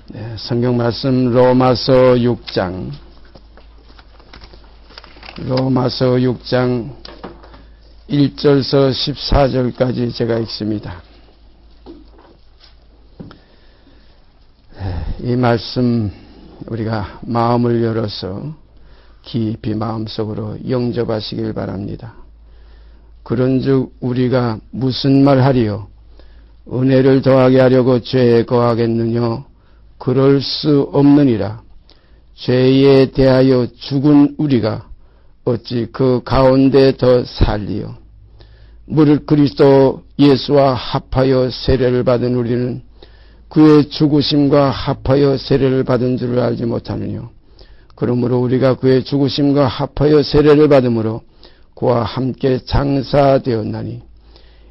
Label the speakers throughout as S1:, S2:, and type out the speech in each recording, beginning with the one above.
S1: 네, 성경 말씀 로마서 6장 1절서 14절까지 제가 읽습니다. 이 말씀 우리가 마음을 열어서 깊이 마음속으로 영접하시길 바랍니다. 그런즉 우리가 무슨 말하리요? 은혜를 더하게 하려고 죄에 거하겠느냐? 그럴 수 없느니라. 죄에 대하여 죽은 우리가 어찌 그 가운데 더 살리요? 무릇 그리스도 예수와 합하여 세례를 받은 우리는 그의 죽으심과 합하여 세례를 받은 줄을 알지 못하느냐? 그러므로 우리가 그의 죽으심과 합하여 세례를 받음으로 그와 함께 장사되었나니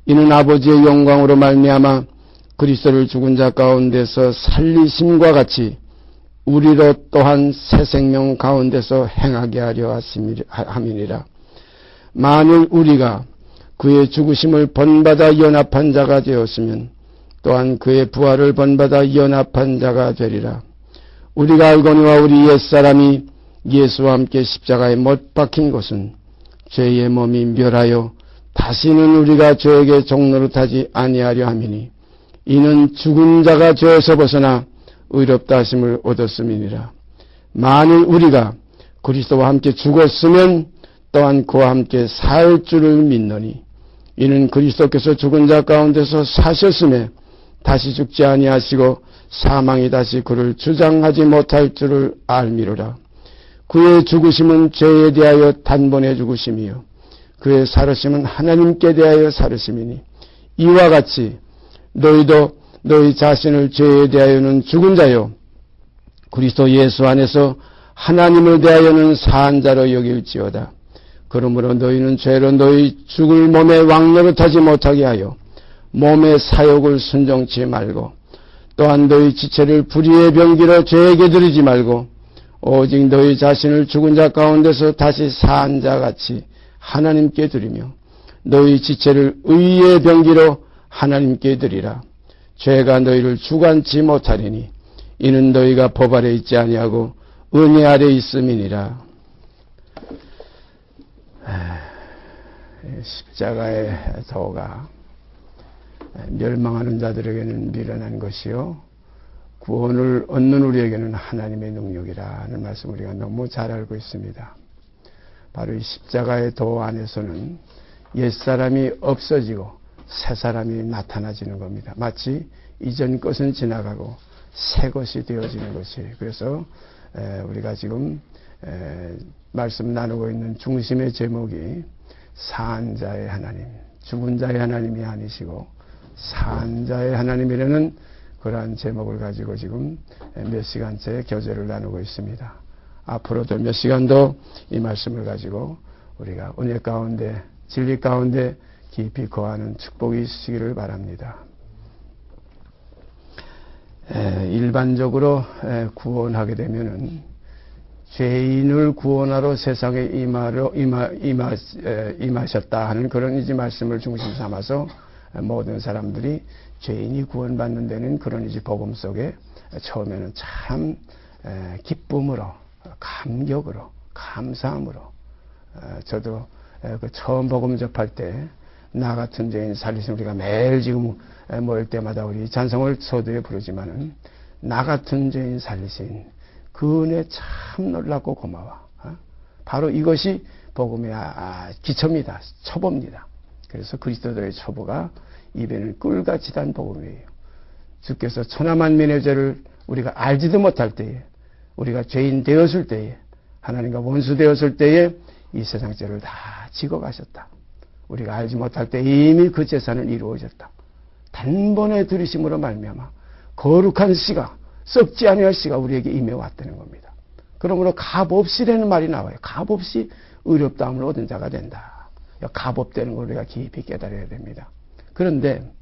S1: 이는 아버지의 영광으로 말미암아 그리스도를 죽은 자 가운데서 살리심과 같이 우리로 또한 새 생명 가운데서 행하게 하려 함이니라. 만일 우리가 그의 죽으심을 번받아 연합한 자가 되었으면 또한 그의 부활을 번받아 연합한 자가 되리라. 우리가 알거니와 우리 옛사람이 예수와 함께 십자가에 못 박힌 것은 죄의 몸이 멸하여 다시는 우리가 죄에게 종노릇하지 아니하려 함이니 이는 죽은 자가 죄에서 벗어나 의롭다 하심을 얻었음이니라. 만일 우리가 그리스도와 함께 죽었으면 또한 그와 함께 살 줄을 믿노니 이는 그리스도께서 죽은 자 가운데서 사셨음에 다시 죽지 아니하시고 사망이 다시 그를 주장하지 못할 줄을 알미로라. 그의 죽으심은 죄에 대하여 단번에 죽으심이요 그의 살으심은 하나님께 대하여 살으심이니 이와 같이 너희도 너희 자신을 죄에 대하여는 죽은 자요 그리스도 예수 안에서 하나님을 대하여는 산 자로 여길지어다. 그러므로 너희는 죄로 너희 죽을 몸에 왕노릇하지 못하게 하여 몸의 사욕을 순종치 말고 또한 너희 지체를 불의의 병기로 죄에게 드리지 말고 오직 너희 자신을 죽은 자 가운데서 다시 산 자같이 하나님께 드리며 너희 지체를 의의 병기로 하나님께 드리라. 죄가 너희를 주관치 못하리니 이는 너희가 법 아래 있지 아니하고 은혜 아래 있음이니라. 십자가의 도가 멸망하는 자들에게는 미련한 것이요 구원을 얻는 우리에게는 하나님의 능력이라는 말씀을 우리가 너무 잘 알고 있습니다. 바로 이 십자가의 도 안에서는 옛사람이 없어지고 새 사람이 나타나지는 겁니다. 마치 이전 것은 지나가고 새 것이 되어지는 것이에요. 그래서 우리가 지금 말씀 나누고 있는 중심의 제목이 산 자의 하나님, 죽은 자의 하나님이 아니시고 산 자의 하나님이라는 그러한 제목을 가지고 지금 몇 시간째 교제를 나누고 있습니다. 앞으로도 몇 시간 더 이 말씀을 가지고 우리가 은혜 가운데 진리 가운데 깊이 거하는 축복이 있으시기를 바랍니다. 일반적으로 구원하게 되면은 죄인을 구원하러 세상에 임하셨다 하는 그런 이제 말씀을 중심 삼아서 모든 사람들이 죄인이 구원받는 데는 그런 이제 복음 속에 처음에는 참 기쁨으로 감격으로 감사함으로 저도 그 처음 복음 접할 때 나 같은 죄인 살리신 우리가 매일 지금 모일 때마다 우리 찬송을 서두에 부르지만은 나 같은 죄인 살리신 그 은혜 참 놀랍고 고마워. 바로 이것이 복음의 기초입니다. 초보입니다. 그래서 그리스도의 초보가 입에는 꿀같이 단 복음이에요. 주께서 천하만민의 죄를 우리가 알지도 못할 때에 우리가 죄인 되었을 때에 하나님과 원수 되었을 때에 이 세상 죄를 다 지고 가셨다. 우리가 알지 못할 때 이미 그 재산은 이루어졌다. 단번에 들이심으로 말미암아 거룩한 씨가 썩지 아니할 씨가 우리에게 임해왔다는 겁니다. 그러므로 값없이라는 말이 나와요. 값없이 의롭다함을 얻은 자가 된다. 값없다는 걸 우리가 깊이 깨달아야 됩니다. 그런데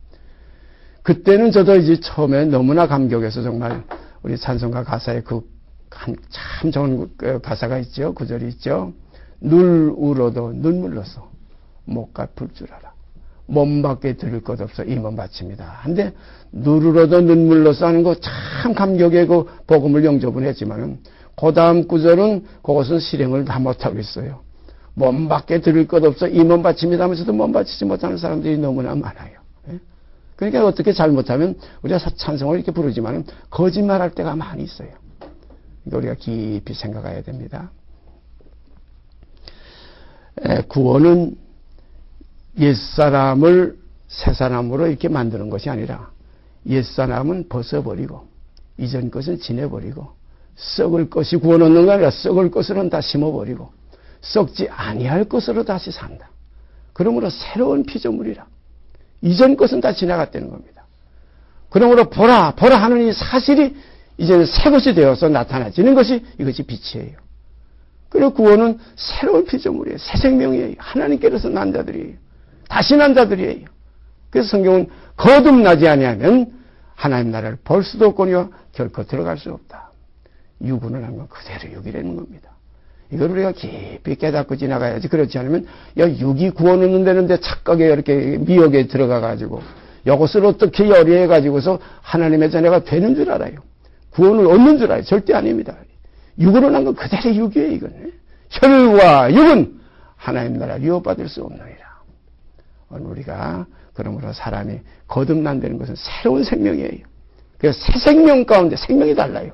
S1: 그때는 저도 이제 처음에 너무나 감격해서 정말 우리 찬송가 가사에 참 좋은 가사가 있죠. 구절이 있죠. 눈 울어도 눈물로써 못 갚을 줄 알아. 몸 밖에 들을 것 없어 이 몸 바칩니다. 근데 누르러도 눈물로써 하는 거 참 감격의 그 복음을 영접은 했지만은 그 다음 구절은 그것은 실행을 다 못하고 있어요. 몸 밖에 들을 것 없어 이 몸 바칩니다 하면서도 몸 바치지 못하는 사람들이 너무나 많아요. 그러니까 어떻게 잘못하면 우리가 찬송을 이렇게 부르지만은 거짓말할 때가 많이 있어요. 그러니까 우리가 깊이 생각해야 됩니다. 구원은 옛사람을 새사람으로 이렇게 만드는 것이 아니라 옛사람은 벗어버리고 이전 것은 지내버리고 썩을 것이 구원 얻는 게 아니라 썩을 것으로는 다 심어버리고 썩지 아니할 것으로 다시 산다. 그러므로 새로운 피조물이라. 이전 것은 다 지나갔다는 겁니다. 그러므로 보라 하는 이 사실이 이제는 새 것이 되어서 나타나지는 것이 이것이 빛이에요. 그리고 구원은 새로운 피조물이에요. 새 생명이에요. 하나님께로서 난 자들이에요. 다시 난 자들이에요. 그래서 성경은 거듭나지 아니하면 하나님 나라를 볼 수도 없거니와 결코 들어갈 수 없다. 육은을 한 건 그대로 육이라는 겁니다. 이걸 우리가 깊이 깨닫고 지나가야지. 그렇지 않으면 육이 구원 얻는 데는데 착각에 이렇게 미혹에 들어가가지고 이것을 어떻게 열의해가지고서 하나님의 자녀가 되는 줄 알아요. 구원을 얻는 줄 알아요. 절대 아닙니다. 육으로 난 건 그대로 육이에요. 이건 혈과 육은 하나님 나라를 유업받을 수 없느니라. 우리가 그러므로 사람이 거듭난다는 것은 새로운 생명이에요. 그래서 새 생명 가운데 생명이 달라요.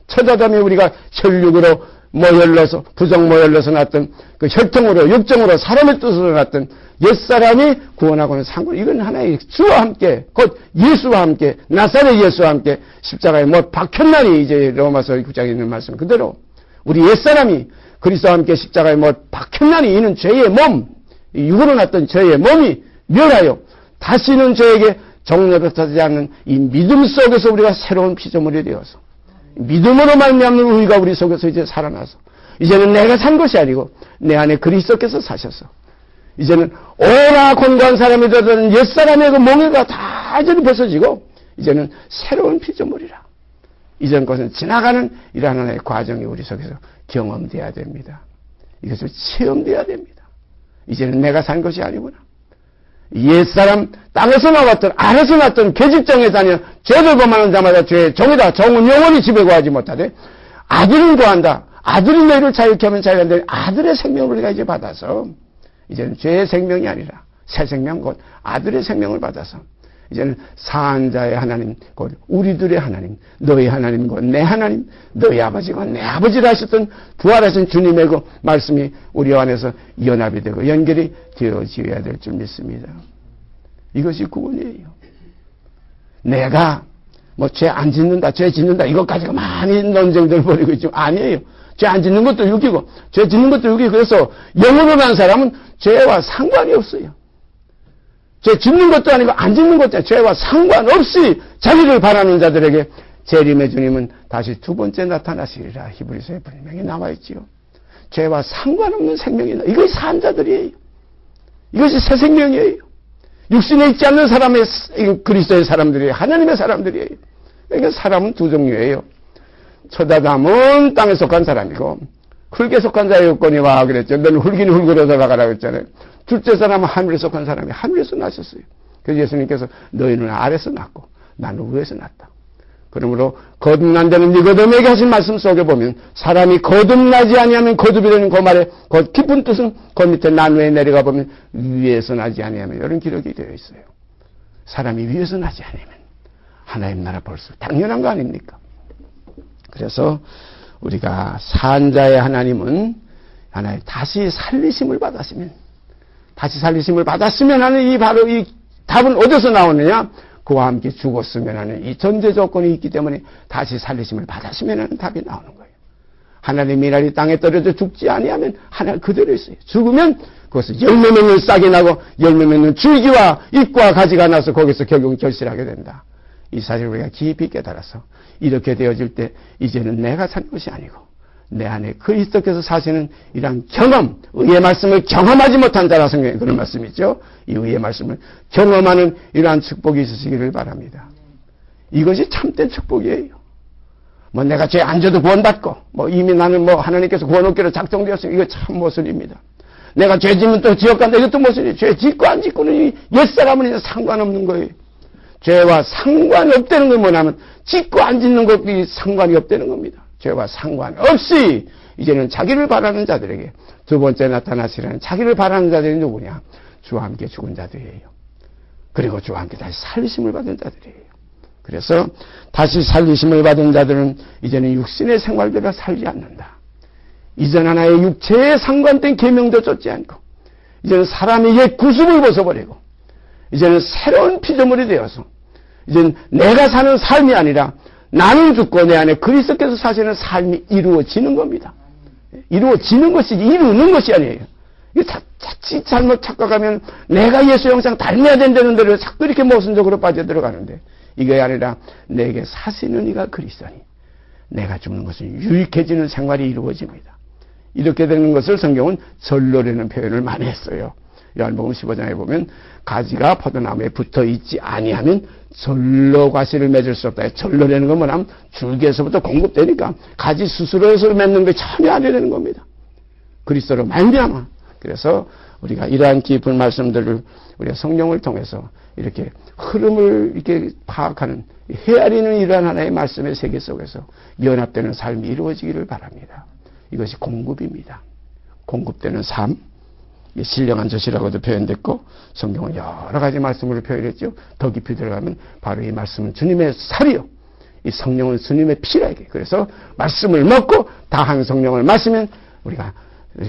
S1: 첫 아담이 우리가 혈육으로 모혈러서 부정 모혈러서 났던 그 혈통으로 육정으로 사람의 뜻으로 났던 옛사람이 구원하고는 상관. 이건 하나의 주와 함께 곧 예수와 함께 나사렛 예수와 함께 십자가에 못 박혔나니 이제 로마서 9장에 있는 말씀 그대로 우리 옛사람이 그리스도와 함께 십자가에 못 박혔나니 이는 죄의 몸 육으로 났던 죄의 몸이 멸하여 다시는 저에게 정죄받지 않는 이 믿음 속에서 우리가 새로운 피조물이 되어서 믿음으로 말미암는 의가 우리 속에서 이제 살아나서 이제는 내가 산 것이 아니고 내 안에 그리스도께서 사셔서 이제는 오라 권고한 사람이 되던 옛사람의 그 몽해가 다 이제는 벗어지고 이제는 새로운 피조물이라. 이전 것은 지나가는 이러한 하나의 과정이 우리 속에서 경험돼야 됩니다. 이것을 체험돼야 됩니다. 이제는 내가 산 것이 아니구나. 옛사람 땅에서 나왔던 아래서 났던 계집장에 다녀 죄를 범하는 자마다 죄의 종이다. 종은 영원히 집에 거하지 못하되 아들은 거한다. 아들이 너희를 자유케 하면 자유한데 아들의 생명을 우리가 이제 받아서 이제는 죄의 생명이 아니라 새 생명 곧 아들의 생명을 받아서 이제는 사한자의 하나님 곧 우리들의 하나님 너희 하나님 곧 내 하나님 너희 아버지가 내 아버지라 하셨던 부활하신 주님의 그 말씀이 우리 안에서 연합이 되고 연결이 되어져야 될 줄 믿습니다. 이것이 구원이에요. 내가 뭐 죄 안 짓는다 죄 짓는다 이것 가지고 많이 논쟁들 벌이고 있죠. 아니에요. 죄 안 짓는 것도 육이고 죄 짓는 것도 육이고 그래서 영으로 난 사람은 죄와 상관이 없어요. 죄 짓는 것도 아니고 안 짓는 것도 아니고 죄와 상관없이 자기를 바라는 자들에게 재림의 주님은 다시 두 번째 나타나시리라. 히브리서에 분명히 나와 있지요. 죄와 상관없는 생명이다. 이것이 산 자들이에요. 이것이 새 생명이에요. 육신에 있지 않는 사람의 그리스도의 사람들이에요. 하나님의 사람들이에요. 그러니까 사람은 두 종류예요. 첫 아담은 땅에 속한 사람이고 흙에 속한 자였거니와 그랬죠. 너는 흙이니 흙으로 돌아가라고 했잖아요. 둘째 사람은 하늘에 속한 사람이 하늘에서 나셨어요. 그래서 예수님께서 너희는 아래서 났고 나는 위에서 났다. 그러므로 거듭난다는 니고데모에게 하신 말씀 속에 보면 사람이 거듭나지 아니하면 거듭이라는 그 말에 그 깊은 뜻은 그 밑에 나누에 내려가 보면 위에서 나지 아니하면 이런 기록이 되어 있어요. 사람이 위에서 나지 아니하면 하나님 나라 볼 수 당연한 거 아닙니까? 그래서 우리가 산자의 하나님은 하나님 다시 살리심을 받았으면 하는 이 바로 이 답은 어디서 나오느냐? 그와 함께 죽었으면 하는 이 전제 조건이 있기 때문에 다시 살리심을 받았으면 하는 답이 나오는 거예요. 하나님의 이날이 땅에 떨어져 죽지 아니하면 하나님 그대로 있어요. 죽으면 그것은 열매 맺는 싹이 나고 열매 맺는 줄기와 잎과 가지가 나서 거기서 결국 결실하게 된다. 이 사실을 우리가 깊이 깨달아서 이렇게 되어질 때 이제는 내가 산 것이 아니고 내 안에 그리스도께서 사시는 이러한 경험, 의의 말씀을 경험하지 못한 자라 성경에 그런 말씀이 있죠. 이 의의 말씀을 경험하는 이러한 축복이 있으시기를 바랍니다. 이것이 참된 축복이에요. 뭐 내가 죄 안 져도 구원받고 뭐 이미 나는 뭐 하나님께서 구원 얻기로 작정되었으니 이거 참 모순입니다. 내가 죄 지면 또 지옥 간다. 이것도 무슨 일이에요? 죄 짓고 안 짓고는 옛사람은 이제 상관없는 거예요. 죄와 상관이 없다는 건 뭐냐면 짓고 안 짓는 것이 상관이 없다는 겁니다. 죄와 상관없이 이제는 자기를 바라는 자들에게 두 번째 나타나시라는 자기를 바라는 자들이 누구냐? 주와 함께 죽은 자들이에요. 그리고 주와 함께 다시 살리심을 받은 자들이에요. 그래서 다시 살리심을 받은 자들은 이제는 육신의 생활대로 살지 않는다. 이전 하나의 육체에 상관된 계명도 쫓지 않고 이제는 사람의 옛 구습을 벗어버리고 이제는 새로운 피조물이 되어서 이제는 내가 사는 삶이 아니라 나는 죽고 내 안에 그리스도께서 사시는 삶이 이루어지는 겁니다. 이루어지는 것이지 이루는 것이 아니에요. 이게 자칫 잘못 착각하면 내가 예수 형상 닮아야 된다는 대로 자꾸 이렇게 모순적으로 빠져들어가는데 이게 아니라 내게 사시는 이가 그리스도니 내가 죽는 것은 유익해지는 생활이 이루어집니다. 이렇게 되는 것을 성경은 절로라는 표현을 많이 했어요. 요한복음 15장에 보면 가지가 포도나무에 붙어 있지 아니하면 절로 과실을 맺을 수 없다. 절로라는 건 뭐냐면 줄기에서부터 공급되니까 가지 스스로에서 맺는 게 전혀 안 되는 겁니다. 그리스도로 말미암아. 그래서 우리가 이러한 깊은 말씀들을 우리가 성령을 통해서 이렇게 흐름을 이렇게 파악하는 헤아리는 이러한 하나의 말씀의 세계 속에서 연합되는 삶이 이루어지기를 바랍니다. 이것이 공급입니다. 공급되는 삶, 신령한 젖이라고도 표현됐고 성경은 여러 가지 말씀으로 표현했죠. 더 깊이 들어가면 바로 이 말씀은 주님의 살이요, 이 성령은 주님의 피라게. 그래서 말씀을 먹고 다한 성령을 마시면 우리가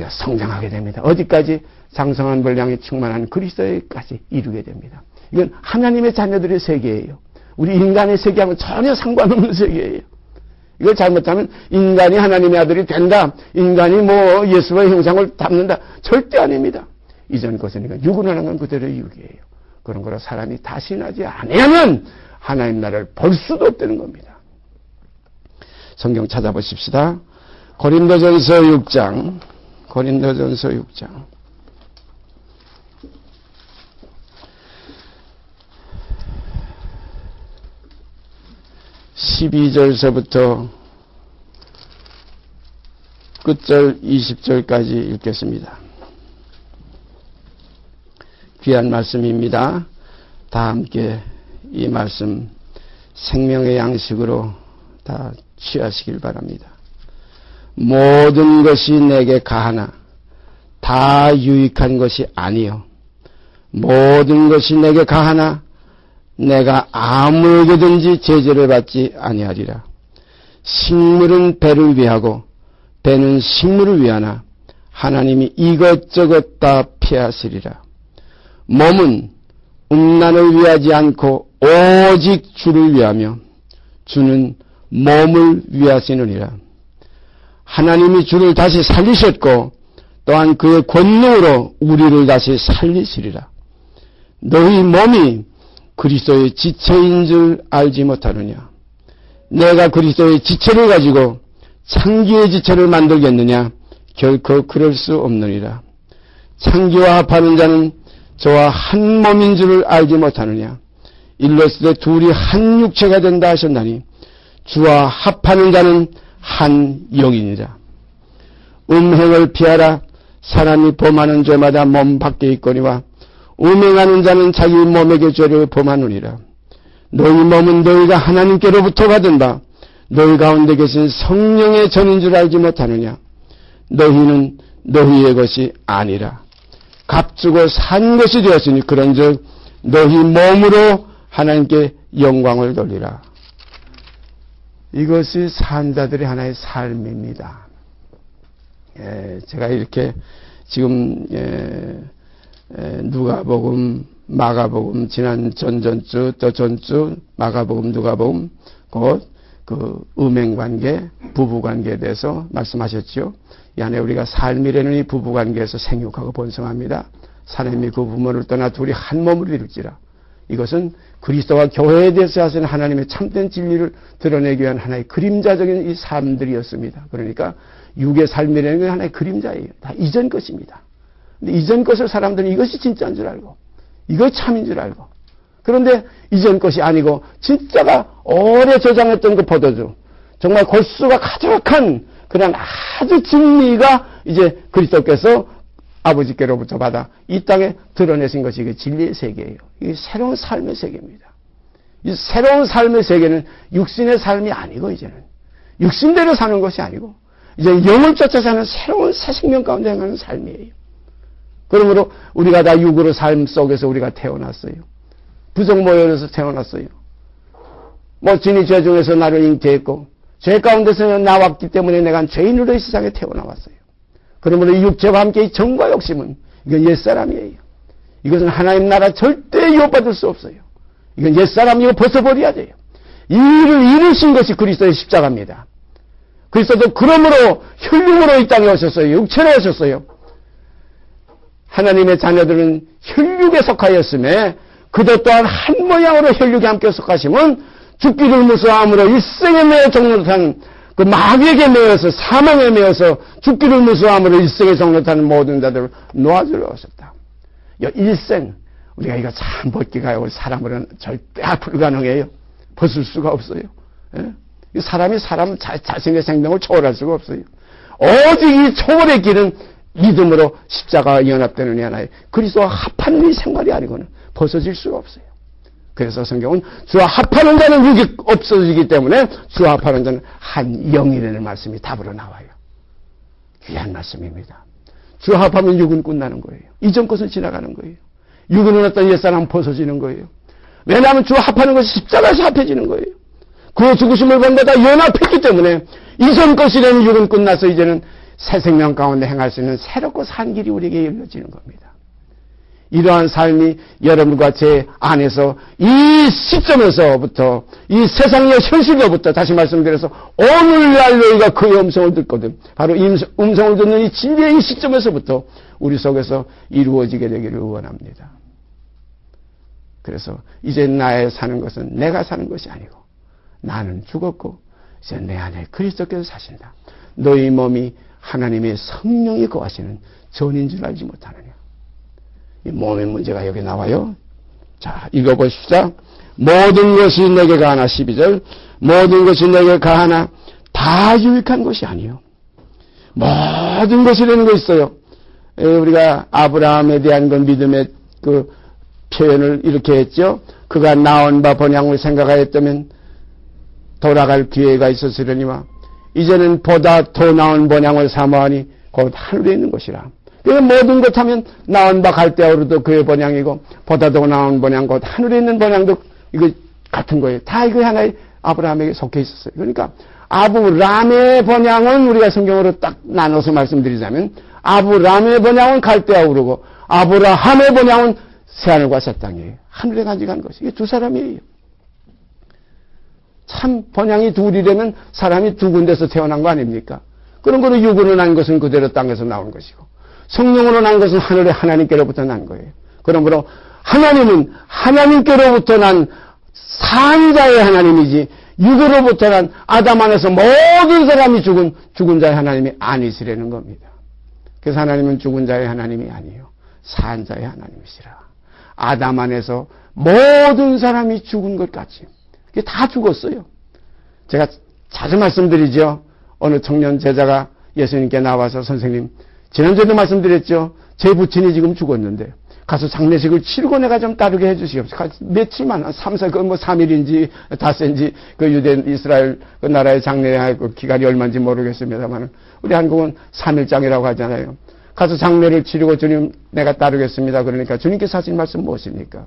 S1: 성장하게 됩니다. 어디까지? 장성한 분량이 충만한 그리스도에까지 이루게 됩니다. 이건 하나님의 자녀들의 세계예요. 우리 인간의 세계하고는 전혀 상관없는 세계예요. 이걸 잘못하면 인간이 하나님의 아들이 된다, 인간이 뭐 예수의 형상을 담는다, 절대 아닙니다. 이전 것은 육은하는 건 그대로 육이에요. 그런 거로 사람이 다신하지 않으면 하나님 나라를 볼 수도 없다는 겁니다. 성경 찾아보십시다. 고린도전서 6장 12절서부터 끝절 20절까지 읽겠습니다. 귀한 말씀입니다. 다 함께 이 말씀 생명의 양식으로 다 취하시길 바랍니다. 모든 것이 내게 가하나 다 유익한 것이 아니요 모든 것이 내게 가하나 내가 아무에게든지 제재를 받지 아니하리라. 식물은 배를 위하고 배는 식물을 위하나 하나님이 이것저것 다 피하시리라. 몸은 음란을 위하지 않고 오직 주를 위하며 주는 몸을 위하시느니라. 하나님이 주를 다시 살리셨고 또한 그의 권능으로 우리를 다시 살리시리라. 너희 몸이 그리스도의 지체인 줄 알지 못하느냐? 내가 그리스도의 지체를 가지고 창기의 지체를 만들겠느냐? 결코 그럴 수 없느니라. 창기와 합하는 자는 저와 한 몸인 줄을 알지 못하느냐? 일렀을 때 둘이 한 육체가 된다 하셨나니 주와 합하는 자는 한 영이니라. 음행을 피하라. 사람이 범하는 죄마다 몸 밖에 있거니와 음행하는 자는 자기 몸에게 죄를 범하느니라. 너희 몸은 너희가 하나님께로부터 받은 바 너희 가운데 계신 성령의 전인 줄 알지 못하느냐? 너희는 너희의 것이 아니라 값주고 산 것이 되었으니 그런즉 너희 몸으로 하나님께 영광을 돌리라. 이것이 산 자들의 하나의 삶입니다. 제가 이렇게 지금 누가복음, 마가복음, 지난 전전주 또 전주 마가복음, 누가복음 곧 그 음행관계, 부부관계에 대해서 말씀하셨죠. 이 안에 우리가 삶이라는 이 부부관계에서 생육하고 번성합니다. 사람이 그 부모를 떠나 둘이 한 몸을 이룰지라. 이것은 그리스도와 교회에 대해서 하시는 하나님의 참된 진리를 드러내기 위한 하나의 그림자적인 이 삶들이었습니다. 그러니까 육의 삶이라는 게 하나의 그림자예요. 다 이전 것입니다. 근데 이전 것을 사람들은 이것이 진짜인 줄 알고 이것이 참인 줄 알고 그런데 이전 것이 아니고 진짜가 오래 저장했던 그 포도주 정말 골수가 가득한 그런 아주 진리가 이제 그리스도께서 아버지께로부터 받아 이 땅에 드러내신 것이 이게 진리의 세계예요. 이게 새로운 삶의 세계입니다. 이 새로운 삶의 세계는 육신의 삶이 아니고 이제는 육신대로 사는 것이 아니고 이제 영을 쫓아 사는 새로운 새 생명 가운데 행하는 삶이에요. 그러므로 우리가 다 육으로 삶 속에서 우리가 태어났어요. 부정모여서 태어났어요. 진이 죄 중에서 나를 잉태했고 죄 가운데서 나왔기 때문에 내가 죄인으로 이 세상에 태어나왔어요. 그러므로 이 육체와 함께 이 정과 욕심은 이건 옛사람이에요. 이것은 하나님 나라 절대 유업받을 수 없어요. 이건 옛사람이고 벗어버려야 돼요. 이 일을 이루신 것이 그리스도의 십자가입니다. 그리스도도 그러므로 혈육으로 이 땅에 오셨어요. 육체로 오셨어요. 하나님의 자녀들은 혈육에 속하였음에 그도 또한 한 모양으로 혈육에 함께 속하시면 죽기를 무서워함으로 일생에 매어 종노릇하는 그 마귀에게 매어서 사망에 매어서 죽기를 무서워함으로 일생에 종노릇하는 모든 자들을 놓아주러 오셨다. 일생 우리가 이거 참 벗기가요. 사람으로는 절대 불가능해요. 벗을 수가 없어요. 예? 사람이 자신의 생명을 초월할 수가 없어요. 오직 이 초월의 길은 믿음으로 십자가와 연합되는 하나의 그리스도와 합한 이 생활이 아니고는 벗어질 수가 없어요. 그래서 성경은 주와 합하는 자는 육이 없어지기 때문에 주와 합하는 자는 한 영이라는 말씀이 답으로 나와요. 귀한 말씀입니다. 주와 합하면 육은 끝나는 거예요. 이전 것은 지나가는 거예요. 육은 어떤 옛사람 벗어지는 거예요. 왜냐하면 주와 합하는 것이 십자가에서 합해지는 거예요. 그 죽으심을 본받아 연합했기 때문에 이전 것이라는 육은 끝나서 이제는 새 생명 가운데 행할 수 있는 새롭고 산 길이 우리에게 열려지는 겁니다. 이러한 삶이 여러분과 제 안에서 이 시점에서부터 이 세상의 현실로부터 다시 말씀드려서 오늘날 너희가 그의 음성을 듣거든 바로 이 음성을 듣는 이 진리의 이 시점에서부터 우리 속에서 이루어지게 되기를 원합니다. 그래서 이제 나의 사는 것은 내가 사는 것이 아니고 나는 죽었고 이제 내 안에 그리스도께서 사신다. 너희 몸이 하나님의 성령이 거하시는 전인 줄 알지 못하느냐. 이 몸의 문제가 여기 나와요. 자, 읽어보십시다. 모든 것이 내게 가하나 12절 모든 것이 내게 가하나 다 유익한 것이 아니요. 모든 것이라는 거 있어요. 우리가 아브라함에 대한 그 믿음의 그 표현을 이렇게 했죠. 그가 나온 바 번향을 생각하였다면 돌아갈 기회가 있었으려니와 이제는 보다 더 나은 번향을 사모하니 곧 하늘에 있는 것이라. 그 모든 것 하면 나온 바 갈대아우르도 그의 번향이고 보다 더 나은 번향 곧 하늘에 있는 번향도 이거 같은 거예요. 다 이거 하나의 아브라함에게 속해 있었어요. 그러니까 아브람의 번향은 우리가 성경으로 딱 나눠서 말씀드리자면 아브람의 번향은 갈대아우르고 아브라함의 번향은 새하늘과 새 땅이에요. 하늘에 간직한 것이. 이게 두 사람이에요. 참 번향이 둘이라면 사람이 두 군데서 태어난 거 아닙니까? 그런 거로 육으로 난 것은 그대로 땅에서 나온 것이고 성령으로 난 것은 하늘의 하나님께로부터 난 거예요. 그러므로 하나님은 하나님께로부터 난 산자의 하나님이지 육으로부터 난 아담 안에서 모든 사람이 죽은 자의 하나님이 아니시라는 겁니다. 그래서 하나님은 죽은 자의 하나님이 아니에요. 산자의 하나님이시라. 아담 안에서 모든 사람이 죽은 것 같이 다 죽었어요. 제가 자주 말씀드리죠. 어느 청년 제자가 예수님께 나와서 선생님 지난주에도 말씀드렸죠. 제 부친이 지금 죽었는데 가서 장례식을 치르고 내가 좀 따르게 해주시옵소서. 며칠만 3일인지 닷새인지 그 유대 이스라엘 그 나라의 장례할 그 기간이 얼마인지 모르겠습니다만 우리 한국은 3일장이라고 하잖아요. 가서 장례를 치르고 주님 내가 따르겠습니다. 그러니까 주님께서 하신 말씀 무엇입니까?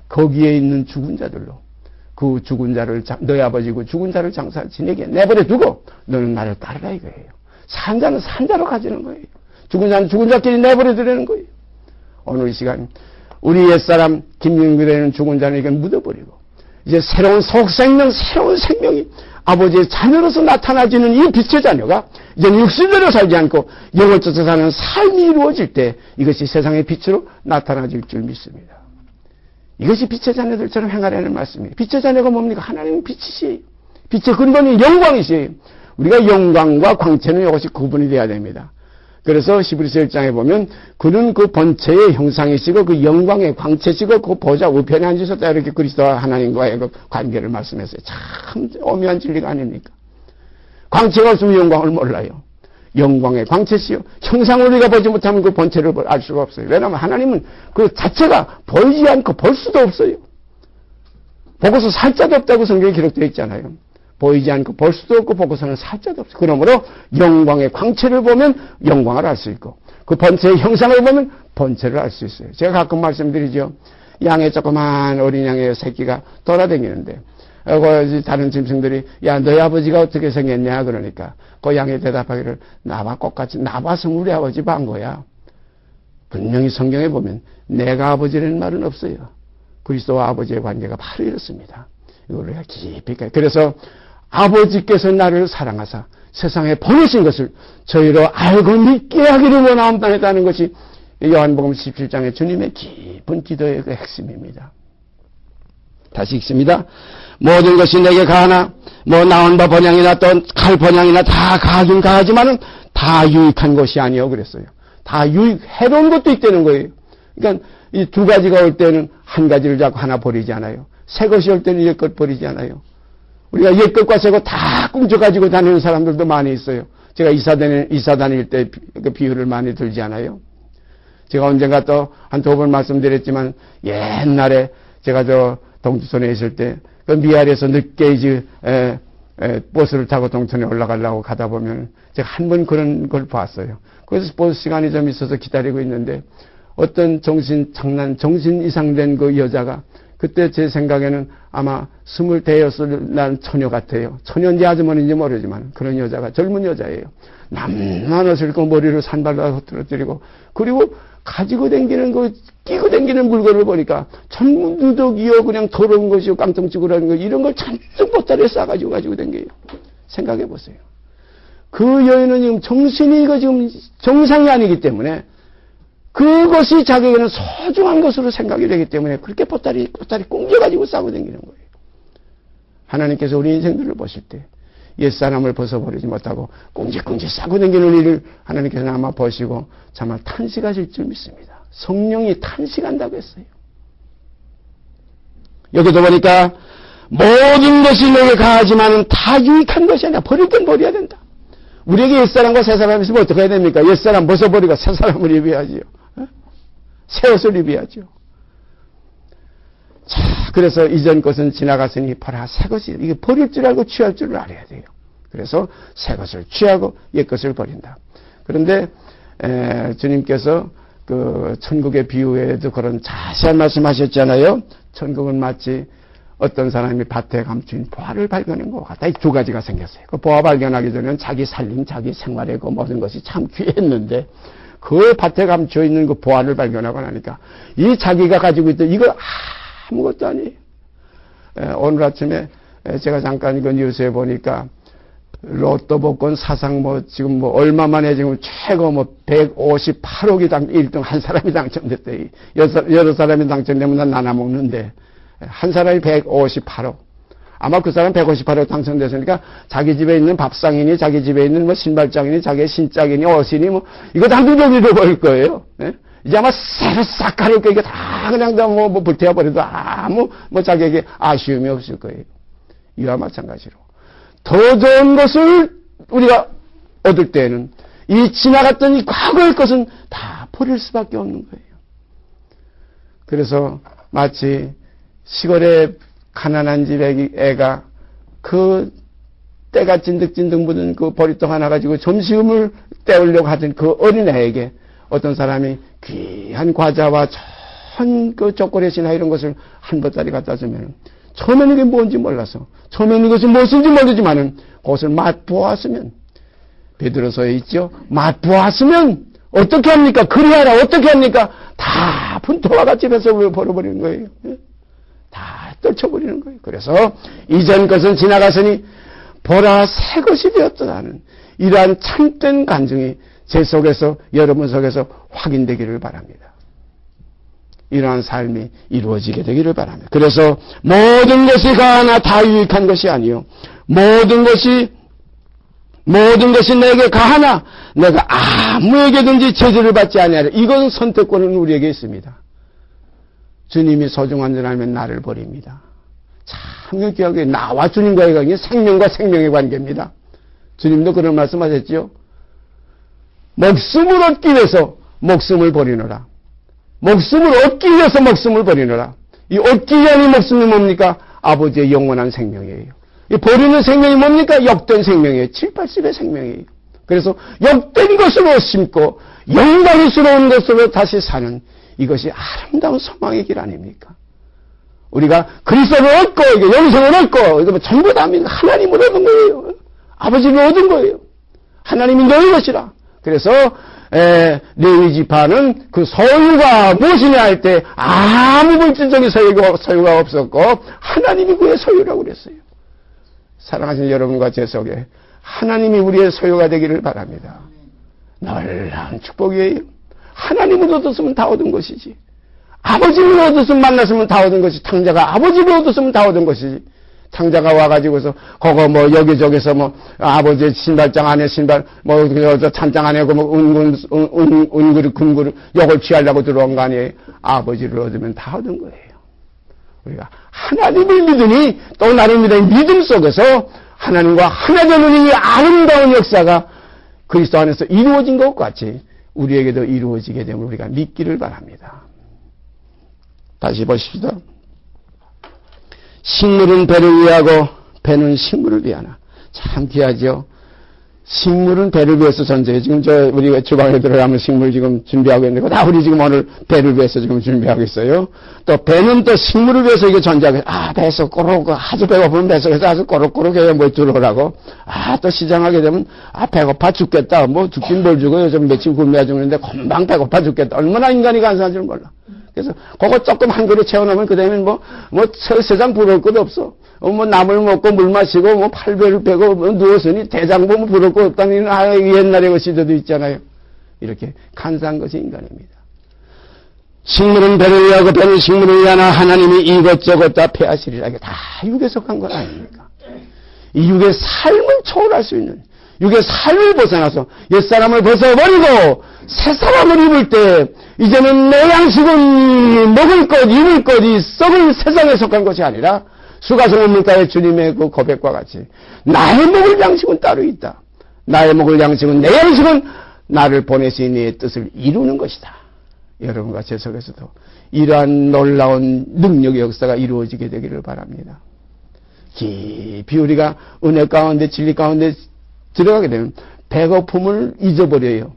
S1: 거기에 있는 죽은 자들로 그 죽은 자를 너희 아버지고 죽은 자를 장사 지내게 내버려 두고 너는 나를 따르라 이거예요. 산 자는 산 자로 가지는 거예요. 죽은 자는 죽은 자끼리 내버려 두라는 거예요. 오늘 이 시간 우리 옛사람 김윤규라는 죽은 자는 이게 묻어버리고 이제 새로운 속생명 새로운 생명이 아버지의 자녀로서 나타나지는 이 빛의 자녀가 이제는 육신대로 살지 않고 영을 쫓아 사는 삶이 이루어질 때 이것이 세상의 빛으로 나타나질 줄 믿습니다. 이것이 빛의 자녀들처럼 행하라는 말씀이에요. 빛의 자녀가 뭡니까? 하나님은 빛이시에요. 빛의 근본이 영광이시에요. 우리가 영광과 광채는 이것이 구분이 돼야 됩니다. 그래서 히브리서 1장에 보면 그는 그 본체의 형상이시고 그 영광의 광채시고 그 보좌 우편에 앉으셨다 이렇게 그리스도와 하나님과의 그 관계를 말씀했어요. 참 오묘한 진리가 아닙니까? 광채가 없으면 영광을 몰라요. 영광의 광채시요. 형상을 우리가 보지 못하면 그 본체를 알 수가 없어요. 왜냐하면 하나님은 그 자체가 보이지 않고 볼 수도 없어요. 보고서 살자도 없다고 성경에 기록되어 있잖아요. 보이지 않고 볼 수도 없고 보고서는 살자도 없어요. 그러므로 영광의 광채를 보면 영광을 알 수 있고 그 본체의 형상을 보면 본체를 알 수 있어요. 제가 가끔 말씀드리죠. 양의 조그만 어린 양의 새끼가 돌아다니는데 다른 짐승들이 야 너희 아버지가 어떻게 생겼냐 그러니까 그 양이 대답하기를 나와 똑같이 나봐서 우리 아버지 반 거야. 분명히 성경에 보면 내가 아버지라는 말은 없어요. 그리스도와 아버지의 관계가 바로 이렇습니다. 이걸 우리가 깊이 그래서 아버지께서 나를 사랑하사 세상에 보내신 것을 저희로 알고 믿게 하기를 원하옵나이다는 것이 요한복음 17장의 주님의 깊은 기도의 그 핵심입니다. 다시 읽습니다. 모든 것이 내게 가하나 나온 바 번향이나 또 칼 번향이나 다 가긴 가하지만은 다 유익한 것이 아니요 그랬어요. 다 해로운 것도 있다는 거예요. 그러니까 이 두 가지가 올 때는 한 가지를 잡고 하나 버리지 않아요. 새 것이 올 때는 옛 것 버리지 않아요. 우리가 옛 것과 새 것 다 꿍쳐가지고 다니는 사람들도 많이 있어요. 제가 이사 다닐 때 그 비유를 많이 들지 않아요. 제가 언젠가 또 한두 번 말씀드렸지만 옛날에 제가 동두천에 있을 때 그 미아리에서 늦게 이제 버스를 타고 동천에 올라가려고 가다 보면 제가 한 번 그런 걸 봤어요. 그래서 버스 시간이 좀 있어서 기다리고 있는데 어떤 정신 이상된 그 여자가 그때 제 생각에는 아마 26살 난 처녀 같아요. 처녀인지 아주머니인지 모르지만 그런 여자가 젊은 여자예요. 남만 옷을 입고 머리를 산발로 흐트러뜨리고 그리고 가지고 댕기는 끼고 댕기는 물건을 보니까 전부 누더기요 그냥 더러운 것이요 깡통찌구라는 거 이런 걸 잔뜩 보따리에 싸가지고 가지고 댕겨요. 생각해 보세요. 그 여인은 지금 정신이 지금 정상이 아니기 때문에 그것이 자기에게는 소중한 것으로 생각이 되기 때문에 그렇게 보따리 꽁겨가지고 싸고 다니는 거예요. 하나님께서 우리 인생들을 보실 때 옛사람을 벗어버리지 못하고 꽁지꽁지 싸고 다니는 일을 하나님께서는 아마 보시고 정말 탄식하실 줄 믿습니다. 성령이 탄식한다고 했어요. 여기도 보니까 모든 것이 내게 가하지만 다 유익한 것이 아니라 버릴 건 버려야 된다. 우리에게 옛사람과 새사람이 있으면 어떻게 해야 됩니까? 옛사람 벗어버리고 새사람을 입어야지요. 새 옷을 입어야죠. 자, 그래서 이전 것은 지나갔으니 보라 새 것이 이게 버릴 줄 알고 취할 줄을 알아야 돼요. 그래서 새 것을 취하고 옛 것을 버린다. 그런데 주님께서 그 천국의 비유에도 그런 자세한 말씀하셨잖아요. 천국은 마치 어떤 사람이 밭에 감춘 보화를 발견한 것 같다. 이 두 가지가 생겼어요. 그 보화 발견하기 전에는 자기 살림, 자기 생활의 그 모든 것이 참 귀했는데 그 밭에 감춰 있는 그 보화를 발견하고 나니까 이 자기가 가지고 있던 이거 아무것도 아니에요. 오늘 아침에 제가 잠깐 이거 뉴스에 보니까 로또 복권 사상 지금 얼마 만에 지금 최고 158억이 1등 한 사람이 당첨됐대. 여러 사람이 당첨되면 나눠 먹는데 한 사람이 158억. 아마 그 사람 158억 당첨됐으니까 자기 집에 있는 밥상이니 자기 집에 있는 신발장이니 자기의 신짝이니 옷이니 이거 다 누더기로 버릴 거예요. 네? 이제 아마 새로 싹 가릴 거 이게 다 그냥 다 불태워버려도 아무 자기에게 아쉬움이 없을 거예요. 이와 마찬가지로 더 좋은 것을 우리가 얻을 때에는 이 지나갔던 이 과거의 것은 다 버릴 수밖에 없는 거예요. 그래서 마치 시골에 가난한 집 애가 그 때가 찐득찐득 묻은 그 보리떡 하나 가지고 점심을 때우려고 하던 그 어린애에게 어떤 사람이 귀한 과자와 전 그 초콜릿이나 이런 것을 한 보따리 갖다 주면 처음에는 이게 뭔지 몰라서 처음에는 이것이 무엇인지 모르지만은 그것을 맛보았으면 베드로서에 있죠. 맛보았으면 어떻게 합니까? 그리하라 어떻게 합니까? 다 분토와 같이 뺏어 버려버리는 거예요. 다 떨쳐버리는 거예요. 그래서 이전 것은 지나갔으니 보라 새 것이 되었다는 이러한 참된 간증이 제 속에서 여러분 속에서 확인되기를 바랍니다. 이러한 삶이 이루어지게 되기를 바랍니다. 그래서 모든 것이 가하나 다 유익한 것이 아니요 모든 것이 내게 가하나 내가 아무에게든지 제재를 받지 아니하리라. 이건 선택권은 우리에게 있습니다. 주님이 소중한 줄 알면 나를 버립니다. 참 기억해. 나와 주님과의 관계, 생명과 생명의 관계입니다. 주님도 그런 말씀하셨죠. 목숨을 얻기 위해서 목숨을 버리노라. 목숨을 얻기 위해서 목숨을 버리노라. 이 얻기 위한 이 목숨이 뭡니까? 아버지의 영원한 생명이에요. 이 버리는 생명이 뭡니까? 역된 생명이에요. 7, 80의 생명이에요. 그래서 역된 것으로 심고 영광스러운 것으로 다시 사는 이것이 아름다운 소망의 길 아닙니까? 우리가 그리스도를 얻고 영생을 얻고 이거 전부 다 하나님을 얻은 거예요. 아버지를 얻은 거예요. 하나님이 너희 것이라. 그래서 레위 지파는 그 소유가 무엇이냐 할 때 아무 물질적인 소유가 없었고 하나님이 그의 소유라고 그랬어요. 사랑하시는 여러분과 제 속에 하나님이 우리의 소유가 되기를 바랍니다. 놀라운 축복이에요. 하나님을 얻었으면 다 얻은 것이지. 아버지를 얻었으면 만났으면 다 얻은 것이. 탕자가 아버지를 얻었으면 다 얻은 것이지. 탕자가 와가지고서 그거 뭐 여기저기서 뭐 아버지의 신발장 안에 신발 뭐 찬장 안에 뭐 은그릇 금그릇 요걸 취하려고 들어온 거 아니에요. 아버지를 얻으면 다 얻은 거예요. 우리가 하나님을 믿으니 또 나름대로의 믿음 속에서 하나님과 하나 되는 이 아름다운 역사가 그리스도 안에서 이루어진 것 같이 우리에게도 이루어지게 되면 우리가 믿기를 바랍니다. 다시 보십시다. 식물은 배를 위하고 배는 식물을 위하나. 참 귀하죠. 식물은 배를 위해서 전제해요. 지금 우리가 주방에 들어가면 식물 지금 준비하고 있는데 다 우리 지금 오늘 배를 위해서 지금 준비하고 있어요. 또 배는 또 식물을 위해서 이게 전제하고 있어요. 배에서 꼬르륵 아주 배고프면 뱃속에서 아주 꼬르륵해요. 뭐 들어오라고. 또 시장하게 되면 배고파 죽겠다. 뭐 죽긴 뭘 죽어요. 좀 며칠 굶어야 죽는데 금방 배고파 죽겠다. 얼마나 인간이 간사한 줄 몰라. 그래서 그거 조금 한 그릇 채워놓으면 그 다음에 뭐 세상 부러울 것도 없어. 뭐 나물 먹고 물 마시고 뭐 팔배를 빼고 뭐 누웠으니 대장 보면 부러울 것 없다는 옛날에 그 시대도 있잖아요. 이렇게 간사한 것이 인간입니다. 식물은 배를 위하고 배는 식물을 위하나 하나님이 이것저것 다 폐하시리라. 이게 다 육에 속한 건 아닙니까? 이 육의 삶을 초월할 수 있는 육의 삶을 벗어나서 옛사람을 벗어버리고 새 사람을 입을 때 이제는 내 양식은 먹을 것, 입을 것, 이 썩은 세상에 속한 것이 아니라 수가성은 물가의 주님의 그 고백과 같이 나의 먹을 양식은 따로 있다. 나의 먹을 양식은 내 양식은 나를 보내신 이의 뜻을 이루는 것이다. 여러분과 제 속에서도 이러한 놀라운 능력의 역사가 이루어지게 되기를 바랍니다. 깊이 우리가 은혜 가운데 진리 가운데 들어가게 되면 배고픔을 잊어버려요.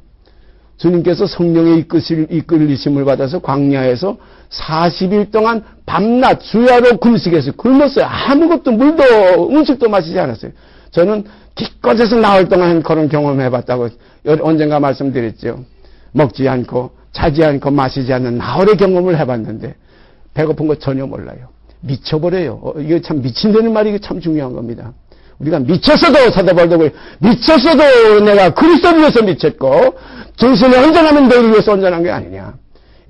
S1: 주님께서 성령의 이끌리심을 받아서 광야에서 40일 동안 밤낮 주야로 금식해서 굶었어요. 아무것도 물도 음식도 마시지 않았어요. 저는 기껏해서 나흘 동안 그런 경험해봤다고 언젠가 말씀드렸죠. 먹지 않고 자지 않고 마시지 않는 나흘의 경험을 해봤는데 배고픈 거 전혀 몰라요. 미쳐버려요. 이게 참 미친다는 말이 이게 참 중요한 겁니다. 우리가 미쳤어도 사도바울도 미쳤어도 내가 그리스도를 위해서 미쳤고 정신에 온전하면 너희를 위해서 온전한 게 아니냐.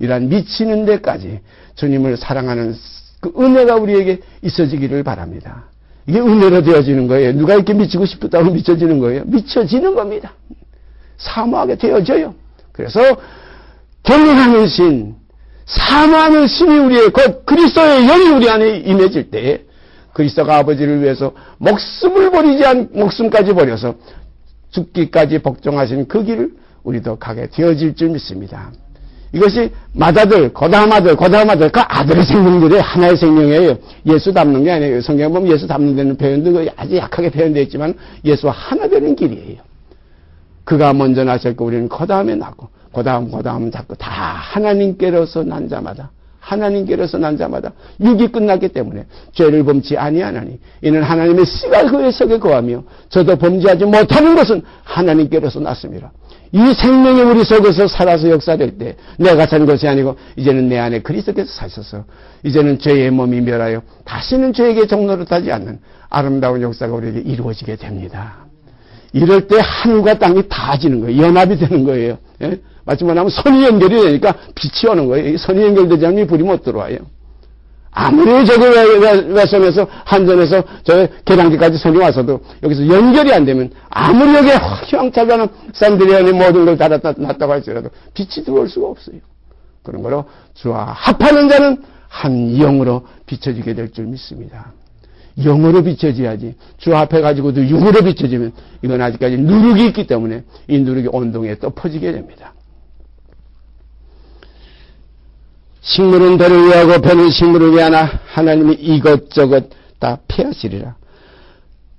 S1: 이러한 미치는 데까지 주님을 사랑하는 그 은혜가 우리에게 있어지기를 바랍니다. 이게 은혜로 되어지는 거예요. 누가 이렇게 미치고 싶다고 미쳐지는 거예요. 미쳐지는 겁니다. 사모하게 되어져요. 그래서 경외하는 신, 사모하는 신이 우리의 그리스도의 영이 우리 안에 임해질 때에 그리스도가 아버지를 위해서 목숨을 버리지 목숨까지 버려서 죽기까지 복종하신 그 길을 우리도 가게 되어질 줄 믿습니다. 이것이 맏아들, 고다음 아들, 그 아들의 생명들의 하나의 생명이에요. 예수 닮는 게 아니에요. 성경 보면 예수 닮는 데는 표현도 아주 약하게 표현되어 있지만 예수와 하나 되는 길이에요. 그가 먼저 나셨고 우리는 고다음에 낳고 고다음 자꾸 다 하나님께로서 난 자마다 육이 끝났기 때문에 죄를 범치 아니하나니 이는 하나님의 씨가 그의 속에 거하며 저도 범죄하지 못하는 것은 하나님께로서 났습니다. 이 생명이 우리 속에서 살아서 역사될 때 내가 산 것이 아니고 이제는 내 안에 그리스도께서 사셔서 이제는 죄의 몸이 멸하여 다시는 죄에게 종노릇하지 않는 아름다운 역사가 우리에게 이루어지게 됩니다. 이럴 때 하늘과 땅이 닿아지는 거예요. 연합이 되는 거예요. 예? 마치 뭐냐면 선이 연결이 되니까 빛이 오는 거예요. 선이 연결되지 않으면 불이 못 들어와요. 아무리 저기 외선에서 한전에서 저 계량기까지 선이 와서도 여기서 연결이 안 되면 아무리 여기에 휘황찬란한 산드리안의 모든 걸 놨다고 할지라도 빛이 들어올 수가 없어요. 그런 거로 주와 합하는 자는 한 영으로 비춰지게 될 줄 믿습니다. 영으로 비춰져야지. 주 앞에 가지고도 육으로 비춰지면 이건 아직까지 누룩이 있기 때문에 이 누룩이 온동에 또 퍼지게 됩니다. 식물은 배를 위하고 배는 식물을 위하나 하나님이 이것저것 다 피하시리라.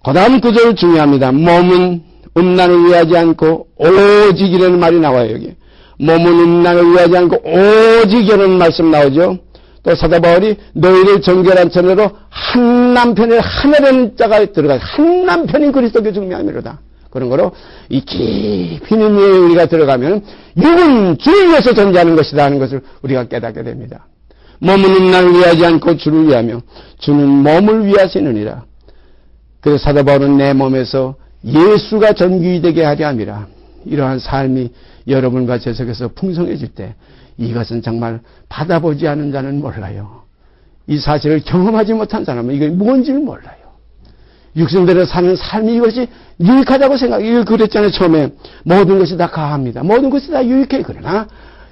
S1: 그 다음 구절 중요합니다. 몸은 음란을 위하지 않고 오직 이라는 말이 나와요. 여기 몸은 음란을 위하지 않고 오직 이라는 말씀 나오죠. 또 사도 바울이 너희를 정결한 천으로 한 남편의 하나라는 자가 들어가요. 한 남편인 그리스도께 중요함이로다. 그런 거로 이 깊이 있는 이에 우리가 들어가면 육은 주를 위해서 존재하는 것이다 하는 것을 우리가 깨닫게 됩니다. 몸은 음란을 위하지 않고 주를 위하며 주는 몸을 위하시느니라. 그래서 사도 바울은 내 몸에서 예수가 전귀 되게 하려 함이라. 이러한 삶이 여러분과 제 속에서 풍성해질 때 이것은 정말 받아보지 않은 자는 몰라요. 이 사실을 경험하지 못한 사람은 이게 뭔지를 몰라요. 육신대로 사는 삶이 이것이 유익하다고 생각해요. 그랬잖아요. 처음에 모든 것이 다 가합니다. 모든 것이 다 유익해. 그러나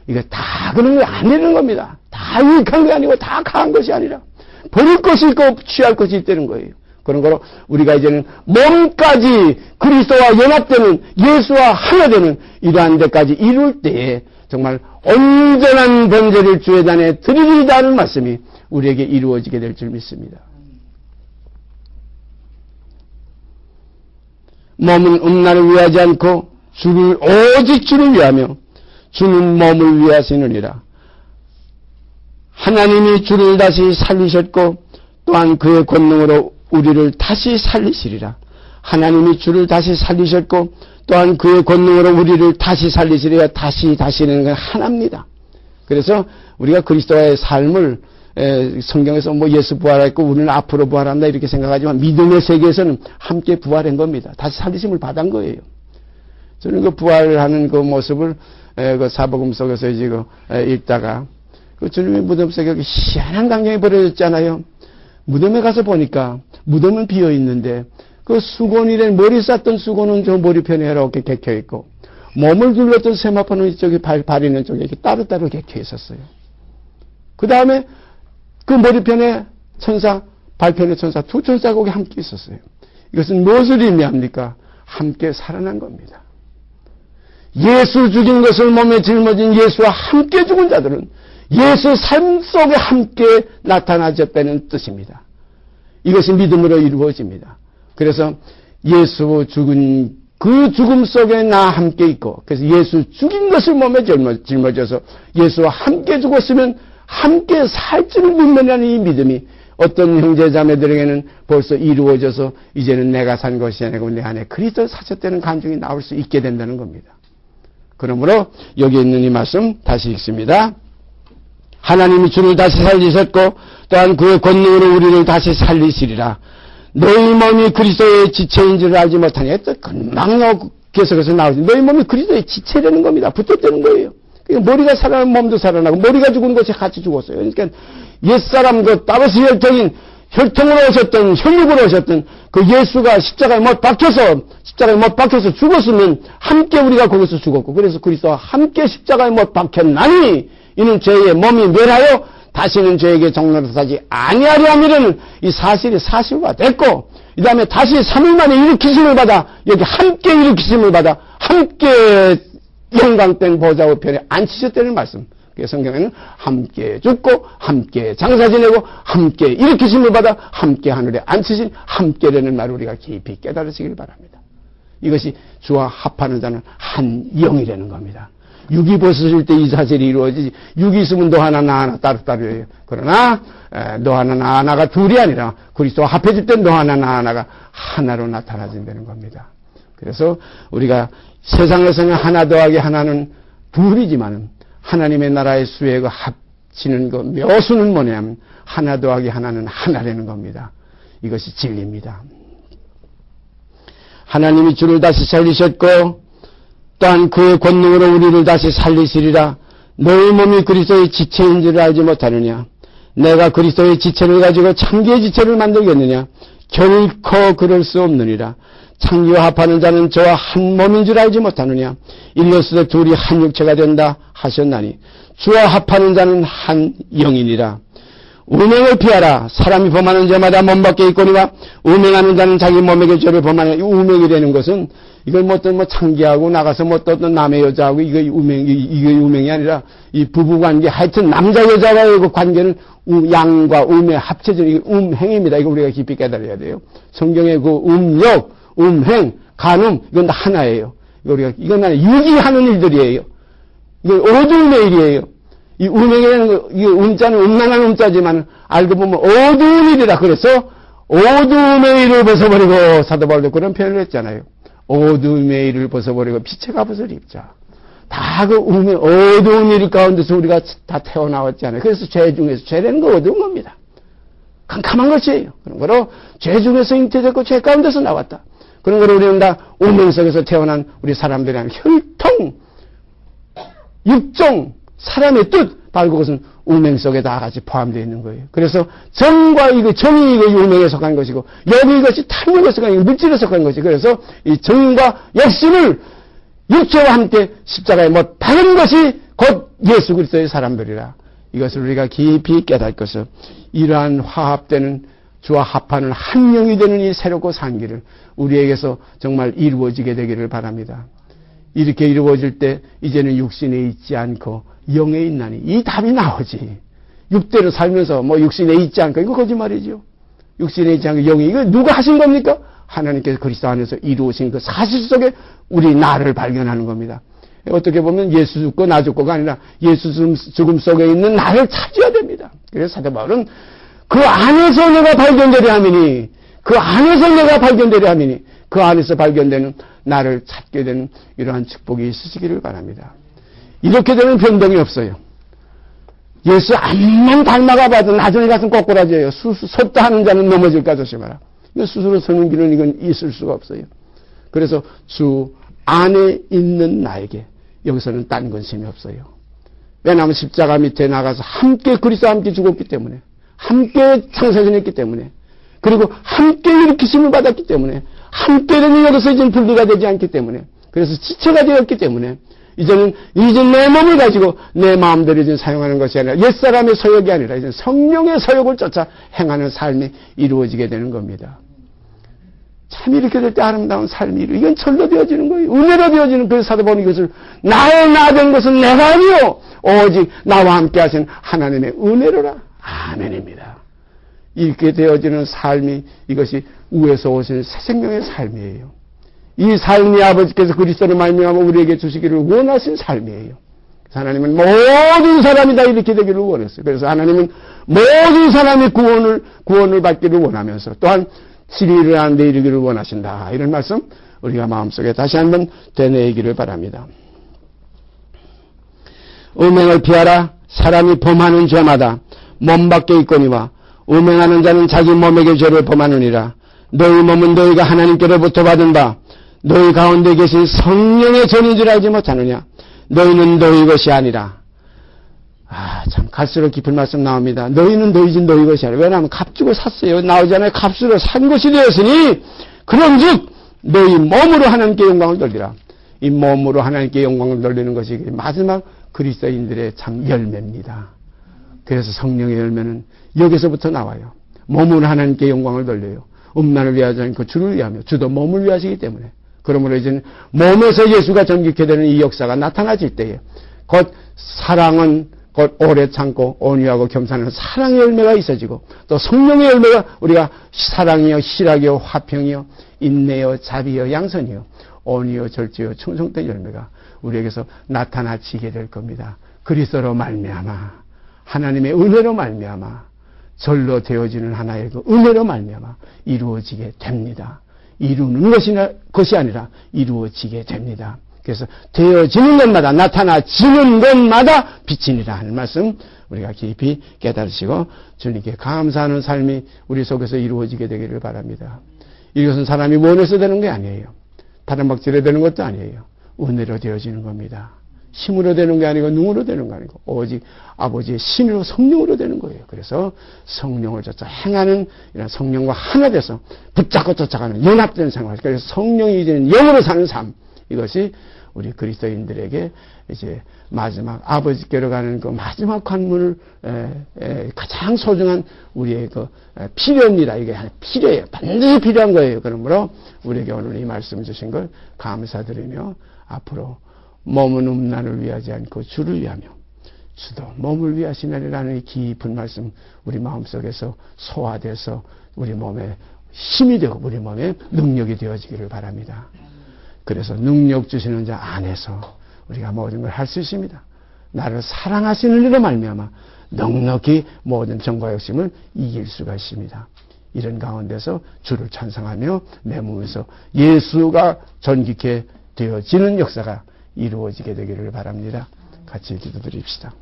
S1: 이거 다 그런 거 아니라는 겁니다. 다 유익한 게 아니고 다 가한 것이 아니라 버릴 것이 있고 취할 것이 있다는 거예요. 그런 거로 우리가 이제는 몸까지 그리스도와 연합되는 예수와 하나 되는 이러한 데까지 이룰 때에 정말 온전한 번제를 주의 단에 드리리다 하는 말씀이 우리에게 이루어지게 될 줄 믿습니다. 몸은 음란을 위하지 않고 오직 주를 위하며 주는 몸을 위하시느니라. 하나님이 주를 다시 살리셨고 또한 그의 권능으로 우리를 다시 살리시리라. 하나님이 주를 다시 살리셨고 또한 그의 권능으로 우리를 다시 살리시리라. 다시는 건 하나입니다. 그래서 우리가 그리스도와의 삶을 성경에서 뭐 예수 부활했고 우리는 앞으로 부활한다 이렇게 생각하지만 믿음의 세계에서는 함께 부활한 겁니다. 다시 살리심을 받은 거예요. 저는 그 부활하는 그 모습을 그 사복음 속에서 이제 읽다가 그 주님의 무덤 속에 희한한 광경이 벌어졌잖아요. 무덤에 가서 보니까 무덤은 비어 있는데 그 수건이란 머리 쌌던 수건은 저 머리편에 이렇게 객혀 있고 몸을 둘렀던 세마포는 이쪽에 발 있는 쪽에 이렇게 따로따로 객혀 있었어요. 그 다음에 그 머리편에 천사, 발편에 천사, 두 천사가 함께 있었어요. 이것은 무엇을 의미합니까? 함께 살아난 겁니다. 예수 죽인 것을 몸에 짊어진 예수와 함께 죽은 자들은 예수 삶 속에 함께 나타나졌다는 뜻입니다. 이것이 믿음으로 이루어집니다. 그래서 예수 죽은 그 죽음 속에 나 함께 있고 그래서 예수 죽인 것을 몸에 짊어져서 예수와 함께 죽었으면 함께 살 줄을 믿는다는 이 믿음이 어떤 형제자매들에게는 벌써 이루어져서 이제는 내가 산 것이 아니고 내 안에 그리스도 사셨다는 감정이 나올 수 있게 된다는 겁니다. 그러므로 여기 있는 이 말씀 다시 읽습니다. 하나님이 주를 다시 살리셨고 또한 그의 권능으로 우리를 다시 살리시리라. 너희 몸이 그리스도의 지체인 줄 알지 못하냐. 또 금방 계속해서 나오지. 너희 몸이 그리스도의 지체라는 겁니다. 붙었다는 거예요. 그러니까 머리가 살아나면 몸도 살아나고 머리가 죽은 것이 같이 죽었어요. 그러니까 옛사람 그 따로스 혈통으로 오셨던 혈육으로 오셨던 그 예수가 십자가에 못 박혀서 죽었으면 함께 우리가 거기서 죽었고 그래서 그리스도와 함께 십자가에 못 박혔나니 이는 죄의 몸이 멸하여 다시는 죄에게 종노릇하지 아니하려 함이라는 이 사실이 사실화 됐고 이 다음에 다시 3일 만에 일으키심을 받아 여기 함께 일으키심을 받아 함께 영광된 보좌 우편에 앉히셨다는 말씀. 성경에는 함께 죽고 함께 장사 지내고 함께 일으키심을 받아 함께 하늘에 앉히신 함께라는 말을 우리가 깊이 깨달으시길 바랍니다. 이것이 주와 합하는 자는 한 영이라는 겁니다. 육이 벗어질 때 이 사실이 이루어지지 육이 있으면 너 하나 나 하나 따로따로예요. 그러나 너 하나 나 하나가 둘이 아니라 그리스도와 합해질 때 너 하나 나 하나가 하나로 나타나진다는 겁니다. 그래서 우리가 세상에서는 하나 더하기 하나는 둘이지만 하나님의 나라의 수에 그 합치는 그 묘수는 뭐냐면 하나 더하기 하나는 하나라는 겁니다. 이것이 진리입니다. 하나님이 주를 다시 살리셨고 또한 그의 권능으로 우리를 다시 살리시리라. 너희 몸이 그리스도의 지체인 줄 알지 못하느냐. 내가 그리스도의 지체를 가지고 창기의 지체를 만들겠느냐. 결코 그럴 수 없느니라. 창기와 합하는 자는 저와 한 몸인 줄 알지 못하느냐. 일러스되 둘이 한 육체가 된다 하셨나니 주와 합하는 자는 한 영이니라. 음행을 피하라. 사람이 범하는 죄마다 몸밖에 있거니와 음행하는 자는 자기 몸에게 죄를 범하는. 이 음행이라는 것은 이걸 뭐 어떤 창기하고 나가서 뭐 어떤 남의 여자하고 이게 음행이 아니라 이 부부관계 하여튼 남자 여자와의 그 관계는 양과 음의 합쳐진 음행입니다. 이거 우리가 깊이 깨달아야 돼요. 성경의 그 음욕, 음행, 간음 이건 다 하나예요. 이건 다 유기하는 일들이에요. 이거 어두움의 일이에요. 이 음행이라는 거, 이 음자는 음란한 음자지만 알고 보면 어두운 일이라 그래서 어두움의 일을 벗어버리고 사도 바울도 그런 표현을 했잖아요. 어두움의 일을 벗어버리고 빛의 갑옷을 입자. 다 그 어두운 일 가운데서 우리가 다 태어나왔잖아요. 그래서 죄 중에서 죄라는 거 어두운 겁니다. 캄캄한 것이에요. 그런 거로 죄 중에서 잉태됐고 죄 가운데서 나왔다. 그런 거로 우리는 다 운명 속에서 태어난 우리 사람들이 아니라 혈통, 육종, 사람의 뜻, 바로 그것은 운명 속에 다 같이 포함되어 있는 거예요. 그래서 정과 정이 운명에 속한 것이고, 여기 이것이 탐욕에 속한 것이고, 물질에 속한 것이고, 그래서 이 정과 역심을 육체와 함께 십자가에 못 박은 것이 곧 예수 그리스도의 사람들이라. 이것을 우리가 깊이 깨달을 것을, 이러한 화합되는 주와 합하는 한 영이 되는 이 새롭고 산 길을 우리에게서 정말 이루어지게 되기를 바랍니다. 이렇게 이루어질 때 이제는 육신에 있지 않고 영에 있나니 이 답이 나오지. 육대로 살면서 뭐 육신에 있지 않고 이거 거짓말이죠. 육신에 있지 않고 영이 이거 누가 하신 겁니까? 하나님께서 그리스도 안에서 이루어진 그 사실 속에 우리 나를 발견하는 겁니다. 어떻게 보면 예수 죽고 나 죽고가 아니라 예수 죽음 속에 있는 나를 찾아야 됩니다. 그래서 사도 바울은 그 안에서 내가 발견되려 함이니, 그 안에서 내가 발견되려 함이니, 그 안에서 발견되는 나를 찾게 되는 이러한 축복이 있으시기를 바랍니다. 이렇게 되면 변동이 없어요. 예수 암만 닮아가 봐도 나중에 가서 꼬꾸라져요. 섰다 하는 자는 넘어질까 조심하라. 스스로 서는 길은 이건 있을 수가 없어요. 그래서 주 안에 있는 나에게 여기서는 딴 근심이 없어요. 왜냐하면 십자가 밑에 나가서 함께 그리스도와 함께 죽었기 때문에, 함께 창세전했기 때문에, 그리고 함께 일으키심을 받았기 때문에, 함께 되는 여기서 이제는 분리가 되지 않기 때문에, 그래서 지체가 되었기 때문에 이제는 내 몸을 가지고 내 마음대로 이제 사용하는 것이 아니라 옛사람의 서역이 아니라 이제 성령의 서역을 쫓아 행하는 삶이 이루어지게 되는 겁니다. 참 이렇게 될 때 아름다운 삶이 이건 절로 되어지는 거예요. 은혜로 되어지는. 그 사도 바울은 이것을 나의 나 된 것은 내가 아니요 오직 나와 함께 하신 하나님의 은혜로라. 아멘입니다. 이렇게 되어지는 삶이 이것이 우에서 오신 새 생명의 삶이에요. 이 삶이 아버지께서 그리스도를 말미암아 우리에게 주시기를 원하신 삶이에요. 하나님은 모든 사람이 다 이렇게 되기를 원했어요. 그래서 하나님은 모든 사람이 구원을 받기를 원하면서 또한 진리를 하는 데 이르기를 원하신다. 이런 말씀 우리가 마음속에 다시 한번 되뇌이기를 바랍니다. 음행을 피하라. 사람이 범하는 죄마다 몸 밖에 있거니와 음행하는 자는 자기 몸에게 죄를 범하느니라. 너희 몸은 너희가 하나님께로부터 받은 바 너희 가운데 계신 성령의 전인 줄 알지 못하느냐. 너희는 너희 것이 아니라. 참 갈수록 깊은 말씀 나옵니다. 너희는 너희 것이 아니라. 왜냐하면 값 주고 샀어요. 나오잖아요. 값으로 산 것이 되었으니 그런즉 너희 몸으로 하나님께 영광을 돌리라. 이 몸으로 하나님께 영광을 돌리는 것이 마지막 그리스도인들의 참 열매입니다. 그래서 성령의 열매는 여기서부터 나와요. 몸으로 하나님께 영광을 돌려요. 음란을 위하지 않고 주를 위하며 주도 몸을 위하시기 때문에. 그러므로 이제는 몸에서 예수가 전기케 되는 이 역사가 나타나질 때에 곧 사랑은 곧 오래 참고 온유하고 겸손한 사랑의 열매가 있어지고 또 성령의 열매가 우리가 사랑이요 실학이요 화평이요 인내요 자비요 양선이요 온유요 절제요 충성된 열매가 우리에게서 나타나지게 될 겁니다. 그리스도로 말미암아 하나님의 은혜로 말미암아 절로 되어지는 하나의 그 은혜로 말미암아 이루어지게 됩니다. 이루는 것이 아니라 이루어지게 됩니다. 그래서 되어지는 것마다 나타나지는 것마다 빛이니라 하는 말씀 우리가 깊이 깨달으시고 주님께 감사하는 삶이 우리 속에서 이루어지게 되기를 바랍니다. 이것은 사람이 원해서 되는 게 아니에요. 다른 박질에 되는 것도 아니에요. 은혜로 되어지는 겁니다. 힘으로 되는 게 아니고 능으로 되는 거 아니고 오직 아버지의 신으로 성령으로 되는 거예요. 그래서 성령을 쫓아 행하는 이런 성령과 하나 돼서 붙잡고 쫓아가는 연합된 생활. 그래서 성령이 이제는 영으로 사는 삶. 이것이 우리 그리스도인들에게 이제 마지막 아버지께로 가는 그 마지막 관문을 가장 소중한 우리의 그 필요입니다. 이게 필요해요. 반드시 필요한 거예요. 그러므로 우리에게 오늘 이 말씀 주신 걸 감사드리며 앞으로 몸은 음란을 위하지 않고 주를 위하며 주도 몸을 위하시나니라는 깊은 말씀 우리 마음속에서 소화돼서 우리 몸에 힘이 되고 우리 몸에 능력이 되어지기를 바랍니다. 그래서 능력 주시는 자 안에서 우리가 모든 걸 할 수 있습니다. 나를 사랑하시는 이로 말미암아 넉넉히 모든 정과 욕심을 이길 수가 있습니다. 이런 가운데서 주를 찬송하며 내 몸에서 예수가 전깃게 되어지는 역사가 이루어지게 되기를 바랍니다. 같이 기도드립시다.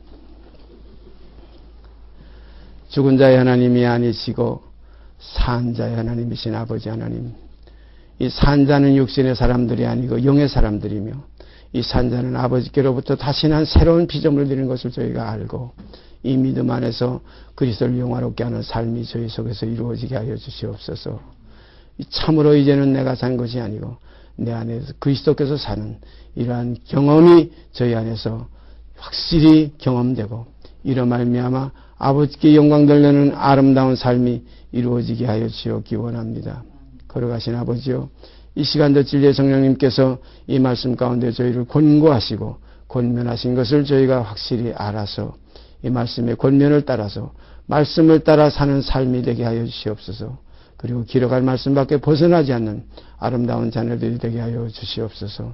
S1: 죽은 자의 하나님이 아니시고 산 자의 하나님이신 아버지 하나님, 이 산자는 육신의 사람들이 아니고 영의 사람들이며 이 산자는 아버지께로부터 다시 난 새로운 피조물을 드리는 것을 저희가 알고 이 믿음 안에서 그리스도를 영화롭게 하는 삶이 저희 속에서 이루어지게 하여 주시옵소서. 참으로 이제는 내가 산 것이 아니고 내 안에서 그리스도께서 사는 이러한 경험이 저희 안에서 확실히 경험되고 이로 말미암아 아버지께 영광 돌리는 아름다운 삶이 이루어지게 하여 주시옵기 원합니다. 걸어가신 아버지요, 이 시간도 진리의 성령님께서 이 말씀 가운데 저희를 권고하시고 권면하신 것을 저희가 확실히 알아서 이 말씀의 권면을 따라서 말씀을 따라 사는 삶이 되게 하여 주시옵소서. 그리고 기록할 말씀밖에 벗어나지 않는 아름다운 자녀들이 되게 하여 주시옵소서.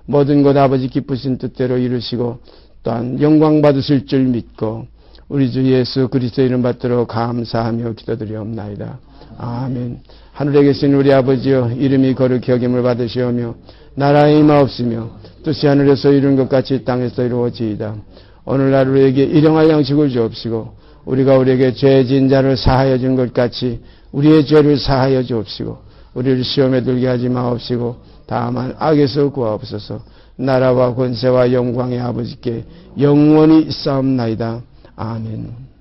S1: 모든 것 아버지 기쁘신 뜻대로 이루시고 또한 영광 받으실 줄 믿고 우리 주 예수 그리스도 이름 받들어 감사하며 기도드리옵나이다. 아멘. 하늘에 계신 우리 아버지여, 이름이 거룩히 여김을 받으시오며 나라의 임하옵시며 뜻이 하늘에서 이룬 것 같이 땅에서 이루어지이다. 오늘날 우리에게 일용할 양식을 주옵시고 우리가 우리에게 죄 지은 자를 사하여 준 것 같이 우리의 죄를 사하여 주옵시고 우리를 시험에 들게 하지 마옵시고 다만 악에서 구하옵소서. 나라와 권세와 영광의 아버지께 영원히 있사옵나이다. 아멘.